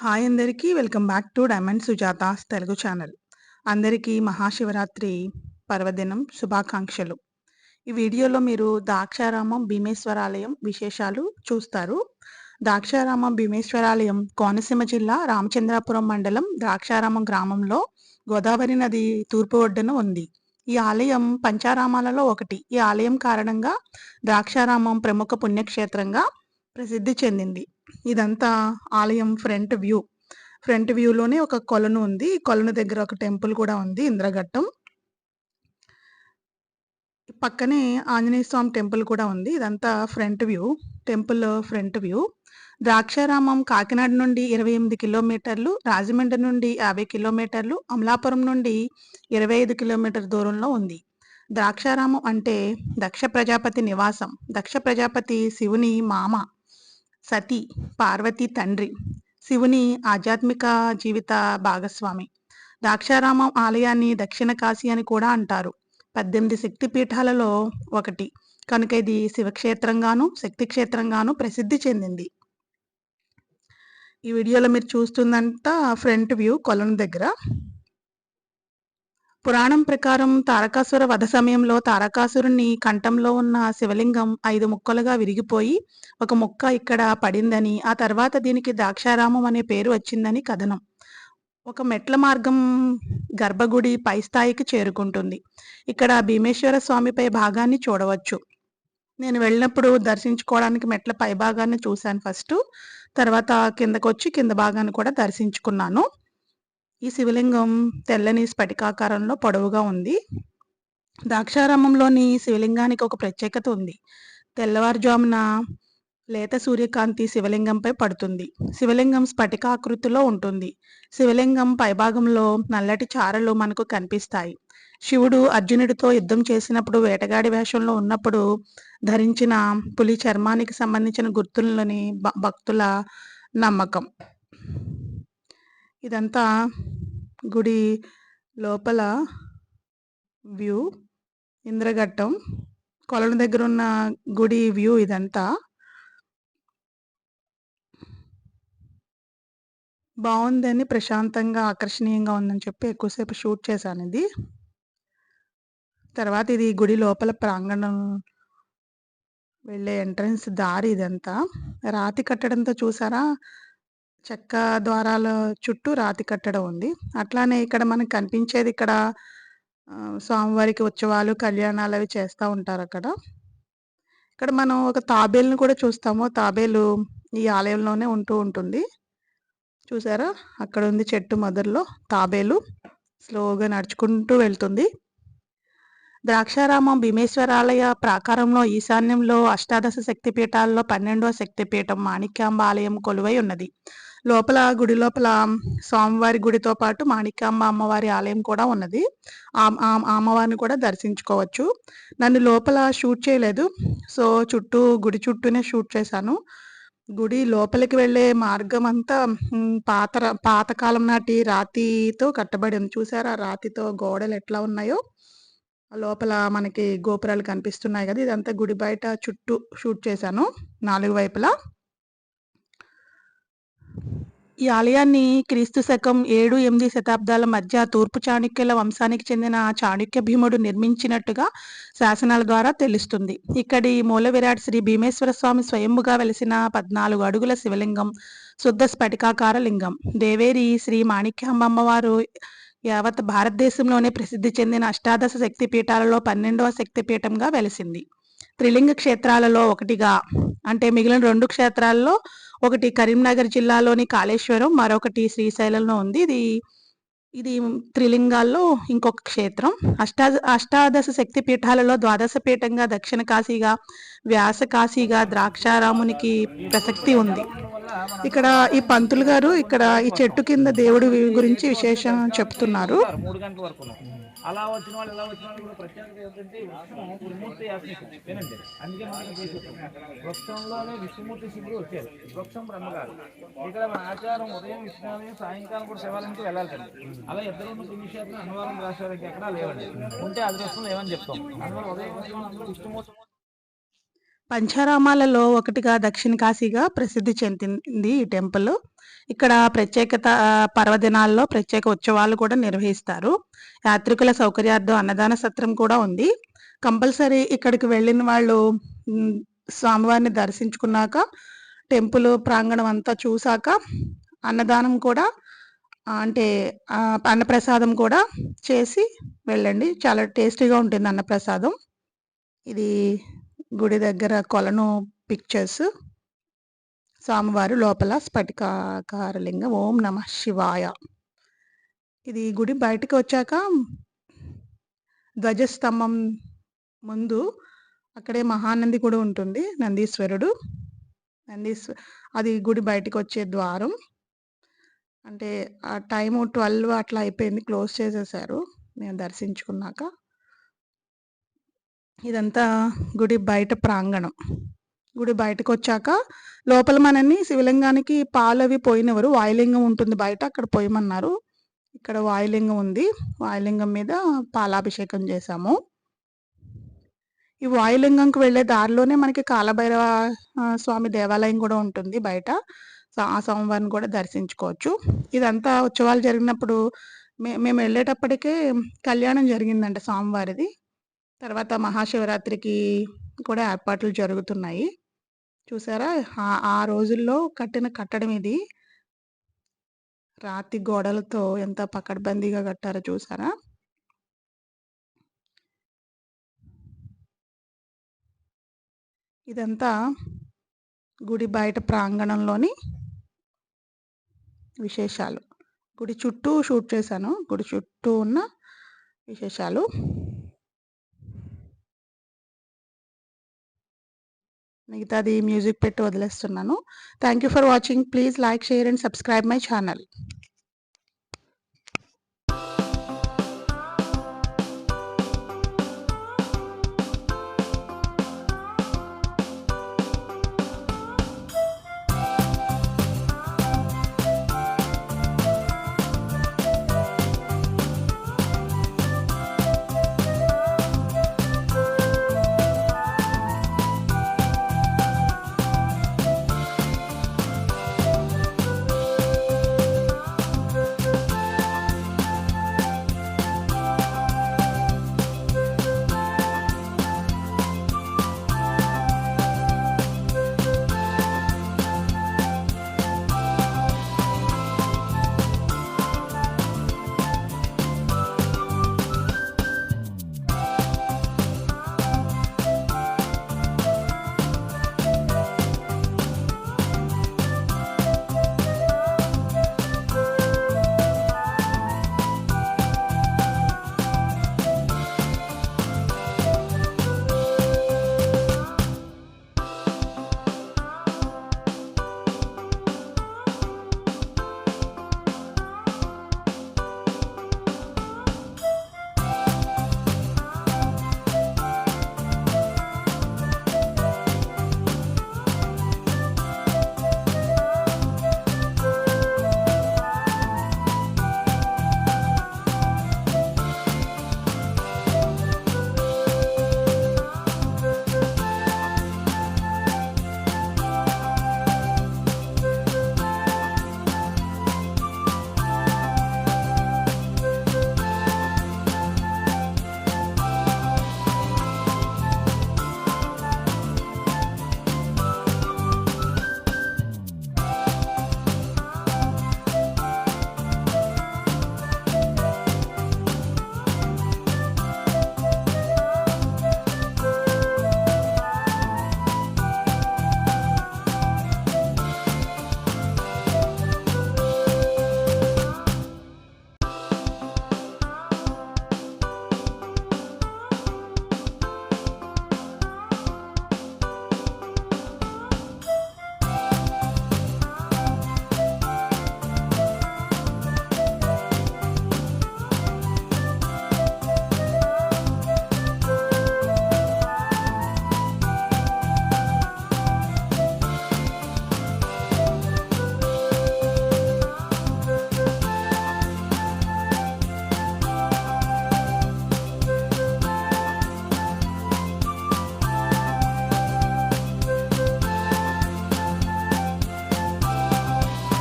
Hi అందరికీ. Welcome back to diamond Sujata's Telugu channel. అందరికీ మహాశివరాత్రి పర్వదినం శుభాకాంక్షలు. ఈ వీడియోలో మీరు ద్రాక్షారామం భీమేశ్వరాలయం విశేషాలు చూస్తారు. ద్రాక్షారామం భీమేశ్వరాలయం కోనసీమ జిల్లా రామచంద్రాపురం మండలం ద్రాక్షారామం గ్రామంలో గోదావరి నది తూర్పు ఒడ్డున ఉంది. ఈ ఆలయం పంచారామాలలో ఒకటి. ఈ ఆలయం కారణంగా ద్రాక్షారామం ప్రముఖ పుణ్యక్షేత్రంగా ప్రసిద్ధి చెందింది. ఇదంతా ఆలయం ఫ్రంట్ వ్యూ. ఫ్రంట్ వ్యూలోనే ఒక కొలను ఉంది. ఈ కొలను దగ్గర ఒక టెంపుల్ కూడా ఉంది, ఇంద్రఘట్టం. పక్కనే ఆంజనేయ స్వామి టెంపుల్ కూడా ఉంది. ఇదంతా front view, temple front view. Draksharamam Kakinada నుండి 28 కిలోమీటర్లు, రాజమండ్రి నుండి 50 కిలోమీటర్లు, అమలాపురం నుండి 25 కిలోమీటర్ దూరంలో ఉంది. ద్రాక్షారామం అంటే దక్ష ప్రజాపతి నివాసం. దక్ష ప్రజాపతి శివుని మామ, సతీ పార్వతి తండ్రి, శివుని ఆధ్యాత్మిక జీవిత భాగస్వామి. ద్రాక్షారామం ఆలయాన్ని దక్షిణ కాశీ అని కూడా అంటారు. 18 శక్తిపీఠాలలో ఒకటి కనుక ఇది శివక్షేత్రంగాను శక్తిక్షేత్రంగాను ప్రసిద్ధి చెందింది. ఈ వీడియోలో మీరు చూస్తుందంతా ఫ్రంట్ వ్యూ కొలను దగ్గర. పురాణం ప్రకారం తారకాసుర వధ సమయంలో తారకాసురుని కంఠంలో ఉన్న శివలింగం 5 ముక్కలుగా విరిగిపోయి ఒక ముక్క ఇక్కడ పడిందని, ఆ తర్వాత దీనికి ద్రాక్షారామం అనే పేరు వచ్చిందని కథనం. ఒక మెట్ల మార్గం గర్భగుడి పై స్థాయికి చేరుకుంటుంది. ఇక్కడ భీమేశ్వర స్వామిపై భాగాన్ని చూడవచ్చు. నేను వెళ్ళినప్పుడు దర్శించుకోవడానికి మెట్ల పై భాగాన్ని చూశాను ఫస్ట్. తర్వాత కిందకొచ్చి కింద భాగాన్ని కూడా దర్శించుకున్నాను. ఈ శివలింగం తెల్లని స్ఫటికాకారంలో పొడవుగా ఉంది. ద్రాక్షారామంలోని శివలింగానికి ఒక ప్రత్యేకత ఉంది. తెల్లవారుజామున లేత సూర్యకాంతి శివలింగంపై పడుతుంది. శివలింగం స్ఫటికాకృతిలో ఉంటుంది. శివలింగం పైభాగంలో నల్లటి చారలు మనకు కనిపిస్తాయి. శివుడు అర్జునుడితో యుద్ధం చేసినప్పుడు వేటగాడి వేషంలో ఉన్నప్పుడు ధరించిన పులి చర్మానికి సంబంధించిన గుర్తులని భక్తుల నమ్మకం. ఇదంతా గుడి లోపల వ్యూ, ఇంద్రఘట్టం, కొలను దగ్గర ఉన్న గుడి వ్యూ. ఇదంతా బాగుందని, ప్రశాంతంగా ఆకర్షణీయంగా ఉందని చెప్పి ఎక్కువసేపు షూట్ చేశాను ఇది. తర్వాత ఇది గుడి లోపల ప్రాంగణం వెళ్ళే ఎంట్రన్స్ దారి. ఇదంతా రాతి కట్టడంతో చూసారా, చెక్క ద్వారాల చుట్టూ రాతి కట్టడం ఉంది. అట్లానే ఇక్కడ మనకు కనిపించేది ఇక్కడ స్వామివారికి ఉత్సవాలు, కళ్యాణాలు అవి చేస్తూ ఉంటారు అక్కడ. ఇక్కడ మనం ఒక తాబేలును కూడా చూస్తాము. తాబేలు ఈ ఆలయంలోనే ఉంటూ ఉంటుంది. చూసారా, అక్కడ ఉంది చెట్టు మొదల్లో తాబేలు స్లోగా నడుచుకుంటూ వెళ్తుంది. ద్రాక్షారామం భీమేశ్వరాలయ ప్రాకారంలో ఈశాన్యంలో అష్టాదశ శక్తిపీఠాల్లో 12వ శక్తిపీఠం మాణిక్యాంబ ఆలయం కొలువై ఉన్నది. లోపల గుడి లోపల స్వామివారి గుడితో పాటు మాణిక్యాంబ అమ్మవారి ఆలయం కూడా ఉన్నది. ఆ అమ్మవారిని కూడా దర్శించుకోవచ్చు. నన్ను లోపల షూట్ చేయలేదు, సో గుడి చుట్టూనే షూట్ చేశాను. గుడి లోపలికి వెళ్ళే మార్గం అంతా పాతకాలం నాటి రాతితో కట్టబడి ఉంది. చూసారా రాతితో గోడలు ఎట్లా ఉన్నాయో. లోపల మనకి గోపురాలు కనిపిస్తున్నాయి కదా. ఇదంతా గుడి బయట చుట్టూ షూట్ చేశాను 4 వైపులా. ఈ ఆలయాన్ని క్రీస్తు శకం 7-8 శతాబ్దాల మధ్య తూర్పు చాళుక్యుల వంశానికి చెందిన చాళుక్య భీముడు నిర్మించినట్టుగా శాసనాల ద్వారా తెలుస్తుంది. ఇక్కడి మూల విరాట్ శ్రీ భీమేశ్వర స్వామి స్వయంభుగా వెలిసిన 14 అడుగుల శివలింగం, శుద్ధ స్ఫటికాకార లింగం. దేవేరి శ్రీ మాణిక్యాంబ అమ్మవారు యావత్ భారతదేశంలోనే ప్రసిద్ధి చెందిన అష్టాదశ శక్తిపీఠాలలో 12వ శక్తిపీఠంగా వెలిసింది. త్రిలింగ క్షేత్రాలలో ఒకటిగా, అంటే మిగిలిన 2 క్షేత్రాల్లో ఒకటి కరీంనగర్ జిల్లాలోని కాళేశ్వరం, మరొకటి శ్రీశైలంలో ఉంది. ఇది త్రిలింగాల్లో ఇంకొక క్షేత్రం. అష్టాదశ శక్తిపీఠాలలో ద్వాదశ పీఠంగా దక్షిణ కాశీగా, వ్యాస కాశీగా ద్రాక్షారామునికి ప్రసక్తి ఉంది. ఇక్కడ ఈ పంతులు గారు ఇక్కడ ఈ చెట్టు కింద దేవుడి గురించి విశేషం చెప్తున్నారు. 3 గంటల వరకు అలా వచ్చిన వాళ్ళు ఇలా వచ్చిన వాళ్ళు ప్రత్యేకత ఏంటంటే విష్ణుమూర్తి వినండి. అందుకే మనకి వృక్షంలోనే విష్ణుమూర్తి శివుడు వచ్చారు. వృక్షం బ్రహ్మగారు. ఇక్కడ మన ఆచారం ఉదయం విష్ణువాలయం, సాయంకాలం కూడా శివాలయంకి వెళ్ళాలండి. అలా ఇద్దరు పుణ్యక్షేత్రం అన్నవరం రాష్ట్రాలకి ఎక్కడా లేవండి. ఉంటే అదృష్టం లేవని చెప్తాం. అందువల్ల ఉదయం విష్ణుమూర్తి పంచారామాలలో ఒకటిగా దక్షిణ కాశీగా ప్రసిద్ధి చెందింది ఈ టెంపుల్. ఇక్కడ ప్రత్యేకత పర్వదినాల్లో ప్రత్యేక ఉత్సవాలు కూడా నిర్వహిస్తారు. యాత్రికుల సౌకర్యార్థం అన్నదాన సత్రం కూడా ఉంది. కంపల్సరీ ఇక్కడికి వెళ్ళిన వాళ్ళు స్వామివారిని దర్శించుకున్నాక, టెంపుల్ ప్రాంగణం అంతా చూసాక అన్నదానం కూడా అంటే అన్నప్రసాదం కూడా చేసి వెళ్ళండి. చాలా టేస్టీగా ఉంటుంది అన్నప్రసాదం. ఇది గుడి దగ్గర కొలను పిక్చర్స్. స్వామివారు లోపల స్ఫటికాకార లింగం. ఓం నమః శివాయ. ఇది గుడి బయటకు వచ్చాక ధ్వజస్తంభం ముందు అక్కడే మహానంది కూడా ఉంటుంది. నందీశ్వరుడు. అది గుడి బయటకు వచ్చే ద్వారం. అంటే ఆ టైము 12 అట్లా అయిపోయింది. క్లోజ్ చేసేసారు మేము దర్శించుకున్నాక. ఇదంతా గుడి బయట ప్రాంగణం. గుడి బయటకొచ్చాక లోపల మనల్ని శివలింగానికి పాలవి పోయనివ్వరు. వాయులింగం ఉంటుంది బయట. అక్కడ పోయమన్నారు. ఇక్కడ వాయులింగం ఉంది. వాయులింగం మీద పాలాభిషేకం చేశాము. ఈ వాయులింగంకి వెళ్ళే దారిలోనే మనకి కాలభైరవ స్వామి దేవాలయం కూడా ఉంటుంది బయట. ఆ స్వామివారిని కూడా దర్శించుకోవచ్చు. ఇదంతా ఉత్సవాలు జరిగినప్పుడు మేము వెళ్ళేటప్పటికే కళ్యాణం జరిగిందంట స్వామివారిది. తర్వాత మహాశివరాత్రికి కూడా ఏర్పాట్లు జరుగుతున్నాయి. చూసారా? ఆ రోజుల్లో కట్టిన కట్టడం ఇది. రాతి గోడలతో ఎంత పకడ్బందీగా కట్టారో చూసారా? ఇదంతా గుడి బయట ప్రాంగణంలోని విశేషాలు. గుడి చుట్టూ షూట్ చేశాను. గుడి చుట్టూ ఉన్న విశేషాలు. మిగతాది మ్యూజిక్ పెట్టి వదిలేస్తున్నాను. Thank you for watching. Please like, share and subscribe my channel.